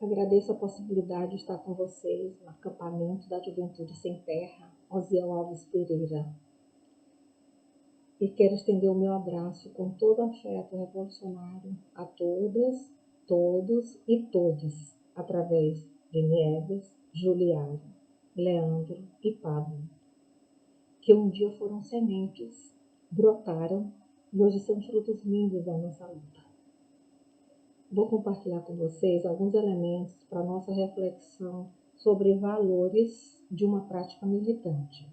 Agradeço a possibilidade de estar com vocês no acampamento da Juventude Sem Terra, Osiel Alves Pereira. E quero estender o meu abraço com todo afeto revolucionário a todas, todos e todes, através de Nieves, Juliário, Leandro e Pablo, que um dia foram sementes, brotaram e hoje são frutos lindos da nossa luta. Vou compartilhar com vocês alguns elementos para nossa reflexão sobre valores de uma prática militante.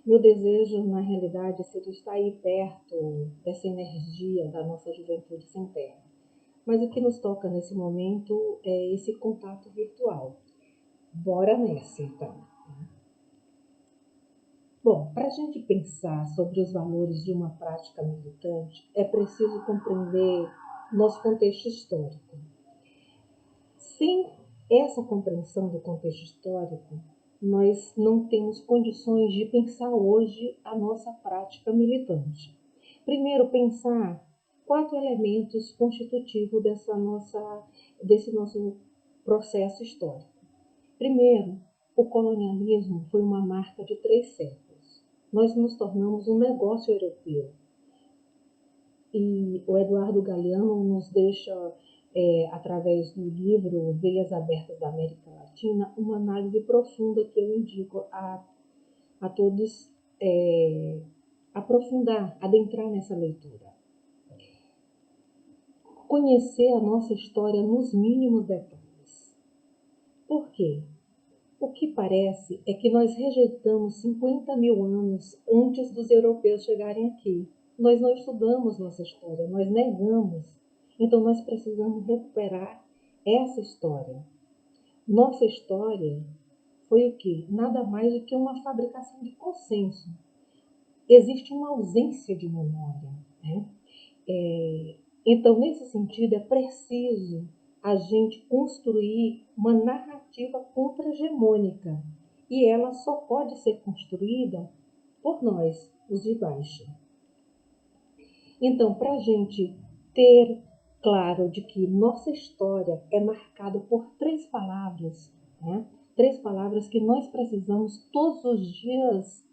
Meu desejo, na realidade, seria estar aí perto dessa energia da nossa juventude sem terra. Mas o que nos toca nesse momento é esse contato virtual. Bora nessa, então. Bom, para a gente pensar sobre os valores de uma prática militante, é preciso compreender nosso contexto histórico. Sem essa compreensão do contexto histórico, nós não temos condições de pensar hoje a nossa prática militante. Primeiro, pensar 4 elementos constitutivos desse nosso processo histórico. Primeiro, o colonialismo foi uma marca de 3 séculos. Nós nos tornamos um negócio europeu. E o Eduardo Galeano nos deixa, através do livro Veias Abertas da América Latina, uma análise profunda que eu indico a todos aprofundar, adentrar nessa leitura. Conhecer a nossa história nos mínimos detalhes. Por quê? O que parece é que nós rejeitamos 50 mil anos antes dos europeus chegarem aqui. Nós não estudamos nossa história, nós negamos. Então nós precisamos recuperar essa história. Nossa história foi o quê? Nada mais do que uma fabricação de consenso. Existe uma ausência de memória, né? Então, nesse sentido, é preciso a gente construir uma narrativa contra-hegemônica. E ela só pode ser construída por nós, os de baixo. Então, para a gente ter claro de que nossa história é marcada por 3 palavras, né? 3 palavras que nós precisamos todos os dias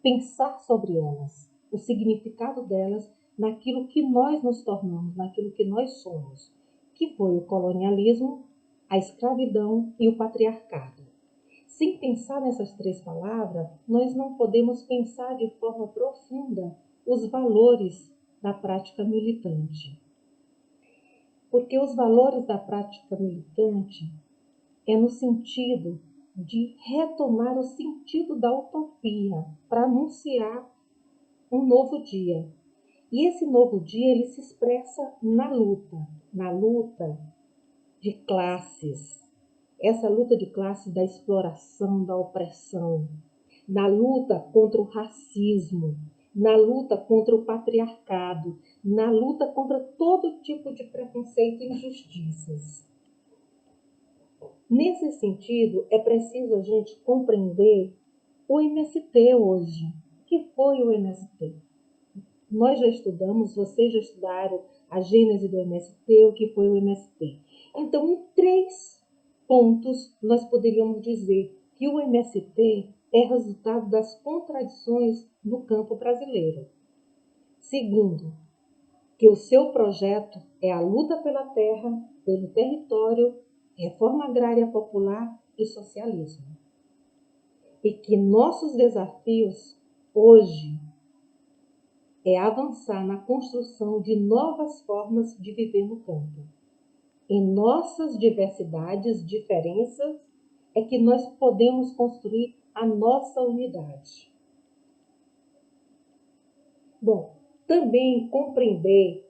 pensar sobre elas, o significado delas naquilo que nós nos tornamos, naquilo que nós somos, que foi o colonialismo, a escravidão e o patriarcado. Sem pensar nessas 3 palavras, nós não podemos pensar de forma profunda os valores da prática militante. Porque os valores da prática militante é no sentido de retomar o sentido da utopia para anunciar um novo dia. E esse novo dia ele se expressa na luta de classes. Essa luta de classes da exploração, da opressão, na luta contra o racismo, na luta contra o patriarcado, na luta contra todo tipo de preconceito e injustiças. Nesse sentido, é preciso a gente compreender o MST hoje. O que foi o MST? Nós já estudamos, vocês já estudaram a gênese do MST, o que foi o MST. Então, em 3 pontos, nós poderíamos dizer que o MST é resultado das contradições no campo brasileiro. Segundo, que o seu projeto é a luta pela terra, pelo território, reforma agrária popular e socialismo. E que nossos desafios hoje é avançar na construção de novas formas de viver no campo. Em nossas diversidades, diferenças, é que nós podemos construir a nossa unidade. Bom, também compreender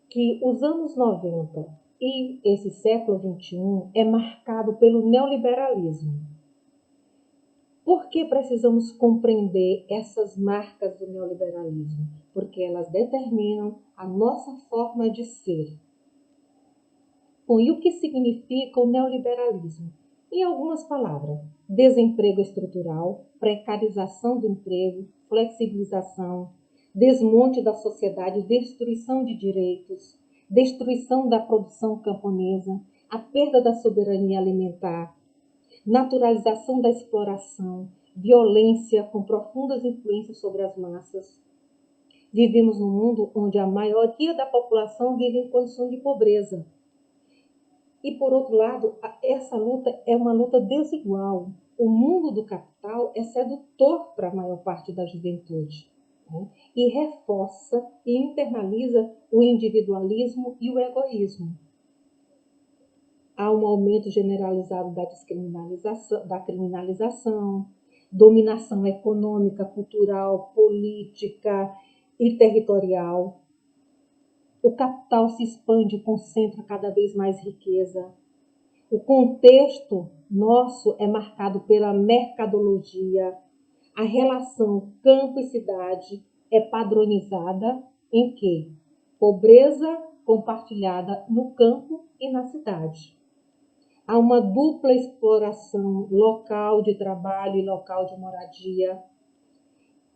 que os anos 90 e esse século XXI é marcado pelo neoliberalismo. Por que precisamos compreender essas marcas do neoliberalismo? Porque elas determinam a nossa forma de ser. Bom, e o que significa o neoliberalismo? Em algumas palavras, desemprego estrutural, precarização do emprego, flexibilização, desmonte da sociedade, destruição de direitos, destruição da produção camponesa, a perda da soberania alimentar, naturalização da exploração, violência com profundas influências sobre as massas. Vivemos num mundo onde a maioria da população vive em condição de pobreza. E, por outro lado, essa luta é uma luta desigual. O mundo do capital é sedutor para a maior parte da juventude, né? E reforça e internaliza o individualismo e o egoísmo. Há um aumento generalizado da criminalização, dominação econômica, cultural, política e territorial. O capital se expande e concentra cada vez mais riqueza. O contexto nosso é marcado pela mercadologia. A relação campo e cidade é padronizada em quê? Pobreza compartilhada no campo e na cidade. Há uma dupla exploração local de trabalho e local de moradia.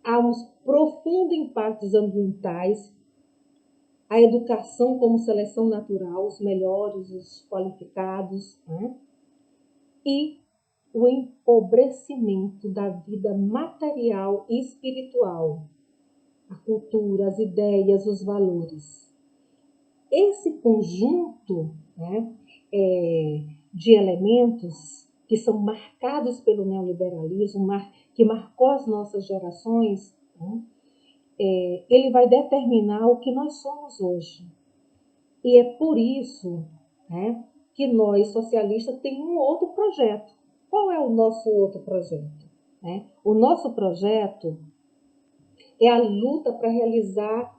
Há uns profundos impactos ambientais. A educação como seleção natural, os melhores, os qualificados, né? E o empobrecimento da vida material e espiritual, a cultura, as ideias, os valores. Esse conjunto, né, de elementos que são marcados pelo neoliberalismo, que marcou as nossas gerações, né, ele vai determinar o que nós somos hoje. E é por isso, né, que nós, socialistas, temos um outro projeto. Qual é o nosso outro projeto? O nosso projeto é a luta para realizar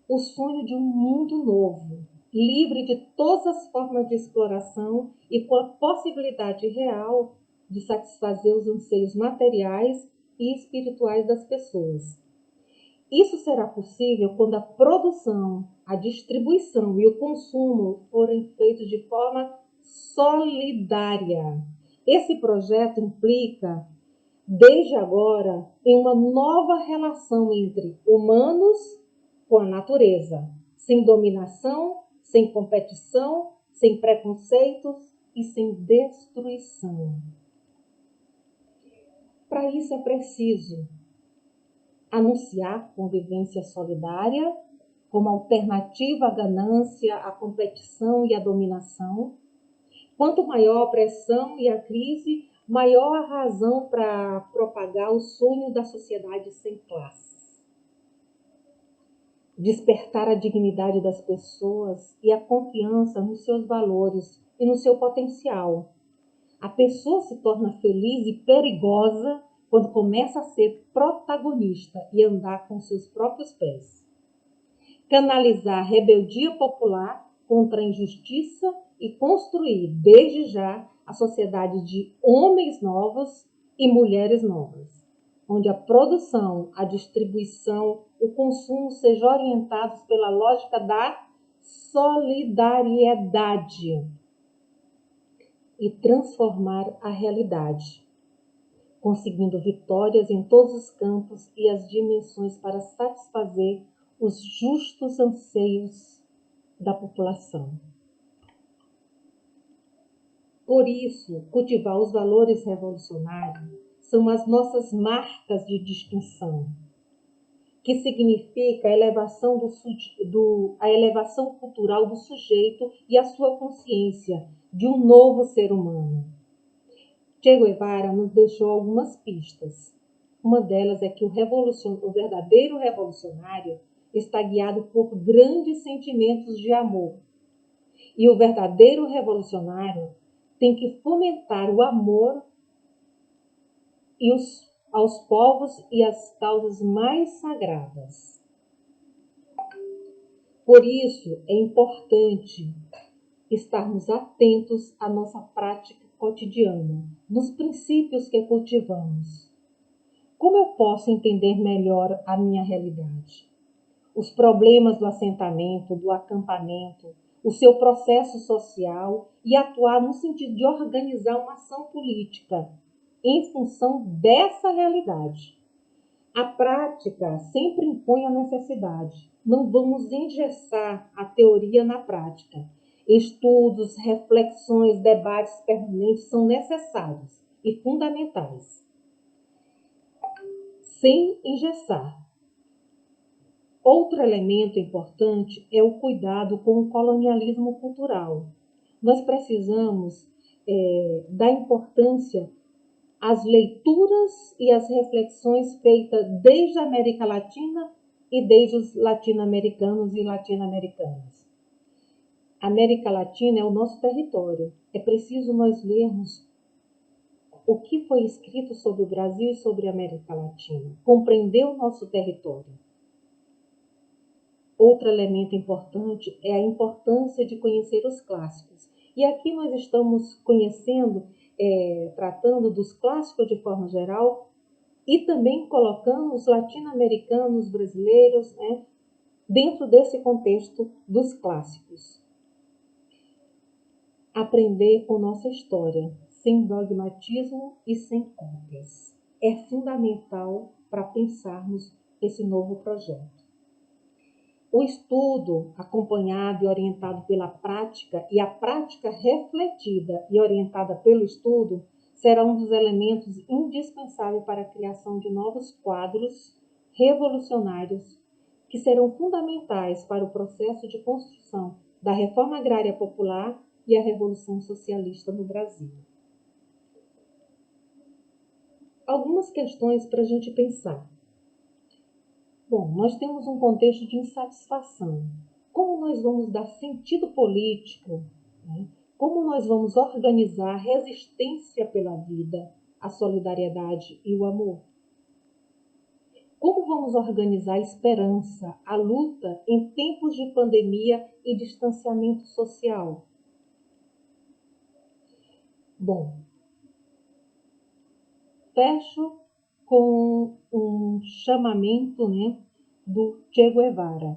o sonho de um mundo novo, livre de todas as formas de exploração e com a possibilidade real de satisfazer os anseios materiais e espirituais das pessoas. Isso será possível quando a produção, a distribuição e o consumo forem feitos de forma solidária. Esse projeto implica, desde agora, em uma nova relação entre humanos com a natureza, sem dominação, sem competição, sem preconceitos e sem destruição. Para isso é preciso anunciar convivência solidária como alternativa à ganância, à competição e à dominação. Quanto maior a pressão e a crise, maior a razão para propagar o sonho da sociedade sem classes. Despertar a dignidade das pessoas e a confiança nos seus valores e no seu potencial. A pessoa se torna feliz e perigosa quando começa a ser protagonista e andar com seus próprios pés. Canalizar a rebeldia popular contra a injustiça e construir, desde já, a sociedade de homens novos e mulheres novas, onde a produção, a distribuição, o consumo sejam orientados pela lógica da solidariedade e transformar a realidade, conseguindo vitórias em todos os campos e as dimensões para satisfazer os justos anseios da população. Por isso, cultivar os valores revolucionários são as nossas marcas de distinção, que significa a elevação cultural do sujeito e a sua consciência de um novo ser humano. Che Guevara nos deixou algumas pistas. Uma delas é que o verdadeiro revolucionário está guiado por grandes sentimentos de amor. E o verdadeiro revolucionário tem que fomentar o amor aos povos e às causas mais sagradas. Por isso, é importante estarmos atentos à nossa prática cotidiana, nos princípios que cultivamos. Como eu posso entender melhor a minha realidade? Os problemas do assentamento, do acampamento, o seu processo social e atuar no sentido de organizar uma ação política em função dessa realidade. A prática sempre impõe a necessidade. Não vamos engessar a teoria na prática. Estudos, reflexões, debates permanentes são necessários e fundamentais, sem engessar. Outro elemento importante é o cuidado com o colonialismo cultural. Nós precisamos dar importância às leituras e às reflexões feitas desde a América Latina e desde os latino-americanos e latino-americanas. A América Latina é o nosso território. É preciso nós lermos o que foi escrito sobre o Brasil e sobre a América Latina, compreender o nosso território. Outro elemento importante é a importância de conhecer os clássicos. E aqui nós estamos conhecendo, tratando dos clássicos de forma geral e também colocando os latino-americanos, brasileiros, dentro desse contexto dos clássicos. Aprender com nossa história, sem dogmatismo e sem cópias. É fundamental para pensarmos esse novo projeto. O estudo acompanhado e orientado pela prática e a prática refletida e orientada pelo estudo será um dos elementos indispensáveis para a criação de novos quadros revolucionários que serão fundamentais para o processo de construção da reforma agrária popular e a revolução socialista no Brasil. Algumas questões para a gente pensar. Bom, nós temos um contexto de insatisfação. Como nós vamos dar sentido político? Como nós vamos organizar a resistência pela vida, a solidariedade e o amor? Como vamos organizar a esperança, a luta em tempos de pandemia e distanciamento social? Bom, fecho com um chamamento, do Che Guevara,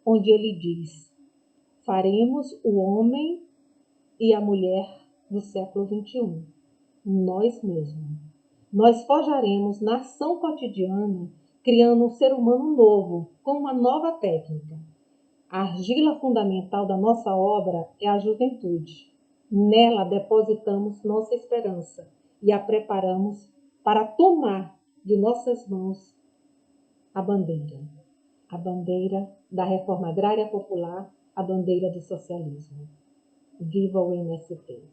onde ele diz: faremos o homem e a mulher do século XXI, nós mesmos. Nós forjaremos na ação cotidiana, criando um ser humano novo, com uma nova técnica. A argila fundamental da nossa obra é a juventude. Nela depositamos nossa esperança e a preparamos para tomar de nossas mãos a bandeira da reforma agrária popular, a bandeira do socialismo. Viva o MST!